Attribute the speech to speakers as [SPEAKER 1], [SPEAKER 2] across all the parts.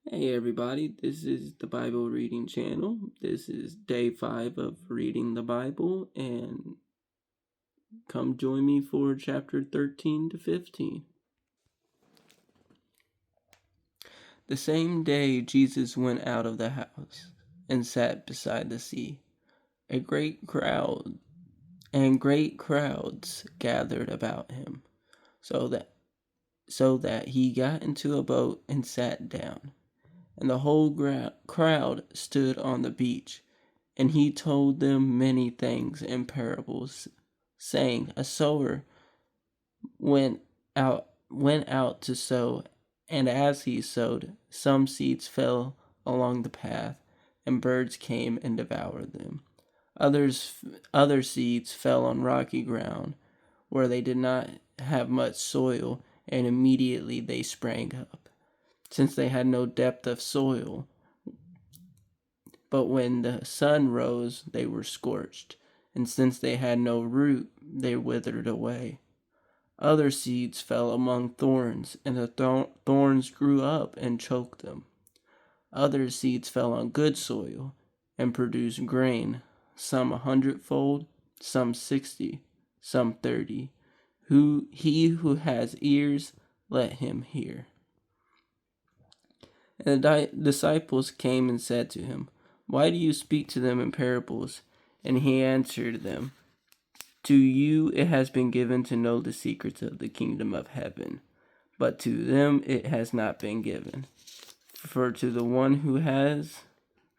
[SPEAKER 1] Hey everybody, this is the Bible Reading Channel. This is day 5 of reading the Bible, and come join me for chapter 13 to 15. The same day Jesus went out of the house and sat beside the sea. Great crowds gathered about him, so that he got into a boat and sat down. And the whole crowd stood on the beach. And he told them many things in parables, saying, A sower went out to sow, and as he sowed, some seeds fell along the path, and birds came and devoured them. Other seeds fell on rocky ground, where they did not have much soil, and immediately they sprang up, since they had no depth of soil. But when the sun rose, they were scorched, and since they had no root, they withered away. Other seeds fell among thorns, and the thorns grew up and choked them. Other seeds fell on good soil and produced grain, some 100-fold, some 60, some 30. He who has ears, let him hear. And the disciples came and said to him, Why do you speak to them in parables? And he answered them, To you it has been given to know the secrets of the kingdom of heaven, but to them it has not been given. For to the one who has,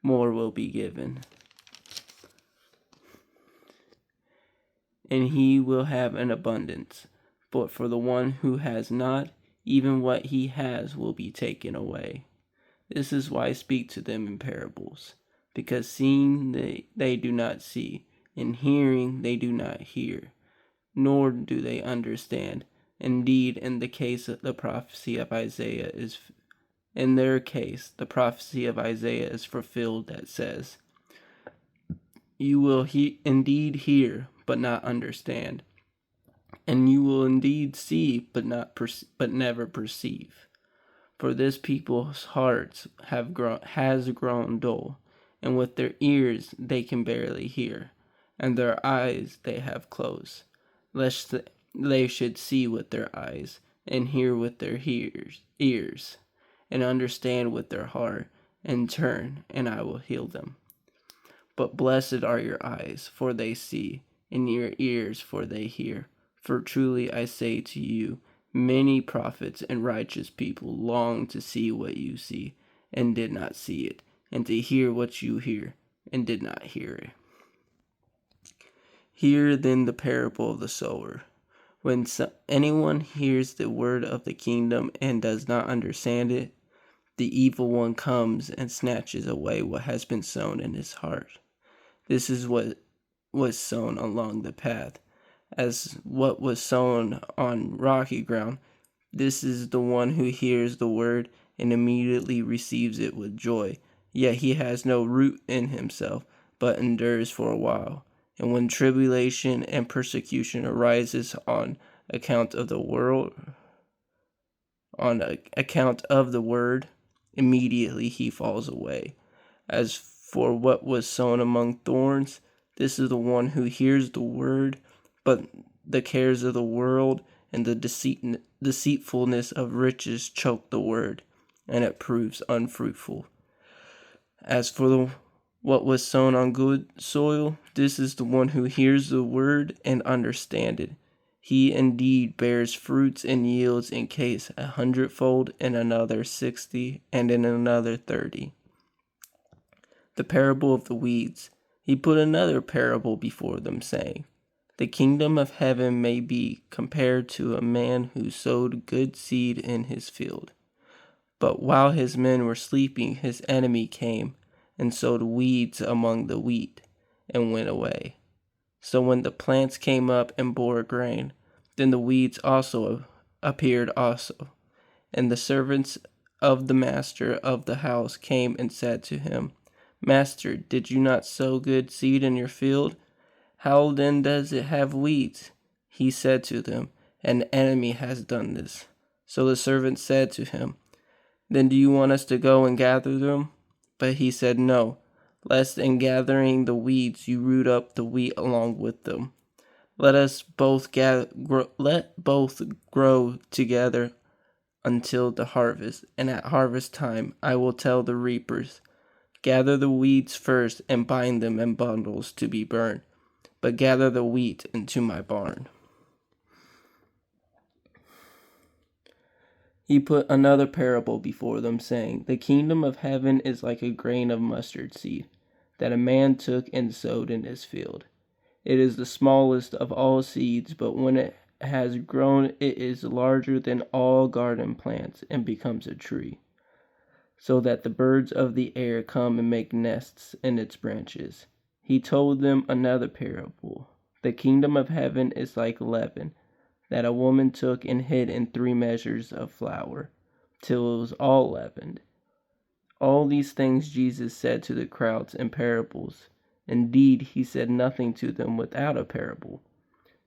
[SPEAKER 1] more will be given, and he will have an abundance. But for the one who has not, even what he has will be taken away. This is why I speak to them in parables, because seeing they do not see, and hearing they do not hear, nor do they understand. Indeed, in their case, the prophecy of Isaiah is fulfilled that says, You will indeed hear, but not understand, and you will indeed see, but never perceive. For this people's hearts has grown dull, and with their ears they can barely hear, and their eyes they have closed, lest they should see with their eyes, and hear with their ears, and understand with their heart, and turn, and I will heal them. But blessed are your eyes, for they see, and your ears, for they hear. For truly I say to you, many prophets and righteous people longed to see what you see, and did not see it, and to hear what you hear, and did not hear it. Hear then the parable of the sower. When anyone hears the word of the kingdom and does not understand it, the evil one comes and snatches away what has been sown in his heart. This is what was sown along the path. As what was sown on rocky ground, this is the one who hears the word and immediately receives it with joy. Yet he has no root in himself, but endures for a while. And when tribulation and persecution arises on account of the word, immediately he falls away. As for what was sown among thorns, this is the one who hears the word, but the cares of the world and the deceitfulness of riches choke the word, and it proves unfruitful. As for what was sown on good soil, this is the one who hears the word and understands it. He indeed bears fruits and yields in case 100-fold, in another 60, and in another 30. The parable of the weeds. He put another parable before them, saying, The kingdom of heaven may be compared to a man who sowed good seed in his field. But while his men were sleeping, his enemy came and sowed weeds among the wheat, and went away. So when the plants came up and bore grain, then the weeds also appeared also. And the servants of the master of the house came and said to him, Master, did you not sow good seed in your field? How then does it have weeds? He said to them, An enemy has done this. So the servant said to him, Then do you want us to go and gather them? But he said, No, lest in gathering the weeds you root up the wheat along with them. Let both grow together until the harvest, and at harvest time I will tell the reapers, gather the weeds first and bind them in bundles to be burned, but gather the wheat into my barn. He put another parable before them, saying, The kingdom of heaven is like a grain of mustard seed, that a man took and sowed in his field. It is the smallest of all seeds, but when it has grown, it is larger than all garden plants and becomes a tree, so that the birds of the air come and make nests in its branches. He told them another parable. The kingdom of heaven is like leaven, that a woman took and hid in 3 measures of flour, till it was all leavened. All these things Jesus said to the crowds in parables. Indeed, he said nothing to them without a parable.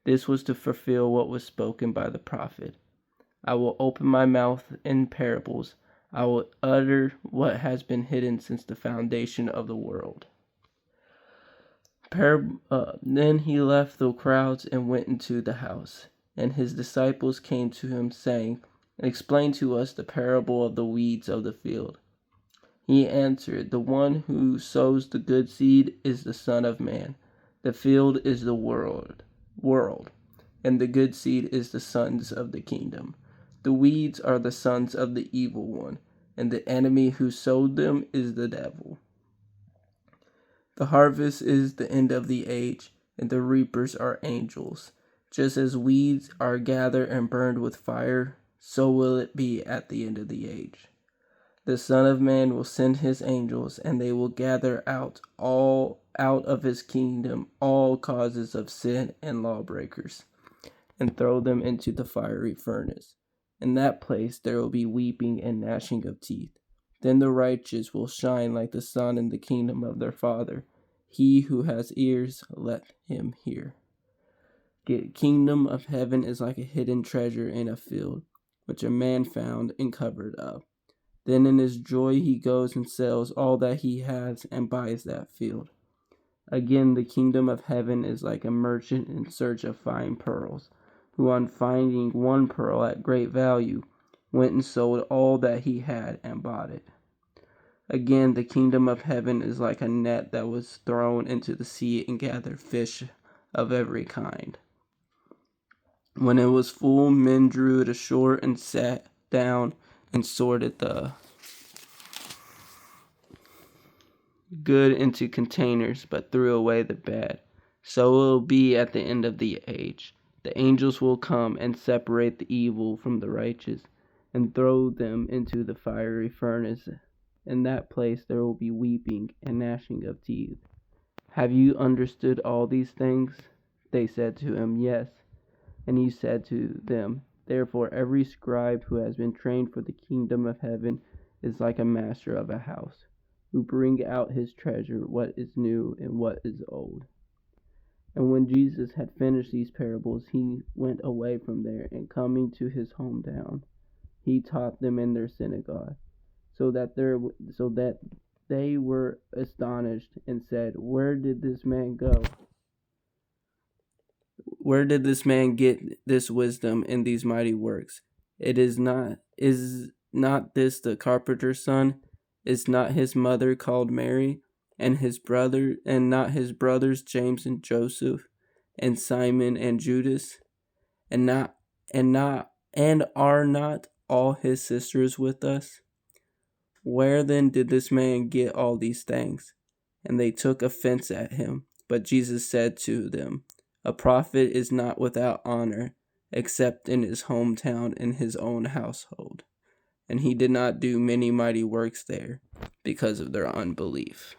[SPEAKER 1] This was to fulfill what was spoken by the prophet. I will open my mouth in parables. I will utter what has been hidden since the foundation of the world. Then he left the crowds and went into the house. And his disciples came to him, saying, Explain to us the parable of the weeds of the field. He answered, The one who sows the good seed is the Son of Man. The field is the world, and the good seed is the sons of the kingdom. The weeds are the sons of the evil one, and the enemy who sowed them is the devil. The harvest is the end of the age, and the reapers are angels. Just as weeds are gathered and burned with fire, so will it be at the end of the age. The Son of Man will send his angels, and they will gather out of his kingdom all causes of sin and lawbreakers, and throw them into the fiery furnace. In that place there will be weeping and gnashing of teeth. Then the righteous will shine like the sun in the kingdom of their Father. He who has ears, let him hear. The kingdom of heaven is like a hidden treasure in a field, which a man found and covered up. Then in his joy he goes and sells all that he has and buys that field. Again, the kingdom of heaven is like a merchant in search of fine pearls, who on finding one pearl at great value, went and sold all that he had and bought it. Again, the kingdom of heaven is like a net that was thrown into the sea and gathered fish of every kind. When it was full, men drew it ashore and sat down and sorted the good into containers, but threw away the bad. So it will be at the end of the age. The angels will come and separate the evil from the righteous, and throw them into the fiery furnace. In that place there will be weeping and gnashing of teeth. Have you understood all these things? They said to him, Yes. And he said to them, Therefore every scribe who has been trained for the kingdom of heaven is like a master of a house, who bring out his treasure, what is new and what is old. And when Jesus had finished these parables, he went away from there, and coming to his hometown, he taught them in their synagogue, so that they were astonished and said, Where did this man go? Where did this man get this wisdom and these mighty works? Is not this the carpenter's son? Is not his mother called Mary, and not his brothers James and Joseph, and Simon and Judas? And are not all his sisters with us? Where then did this man get all these things? And they took offense at him. But Jesus said to them, A prophet is not without honor, except in his hometown and his own household. And he did not do many mighty works there, because of their unbelief.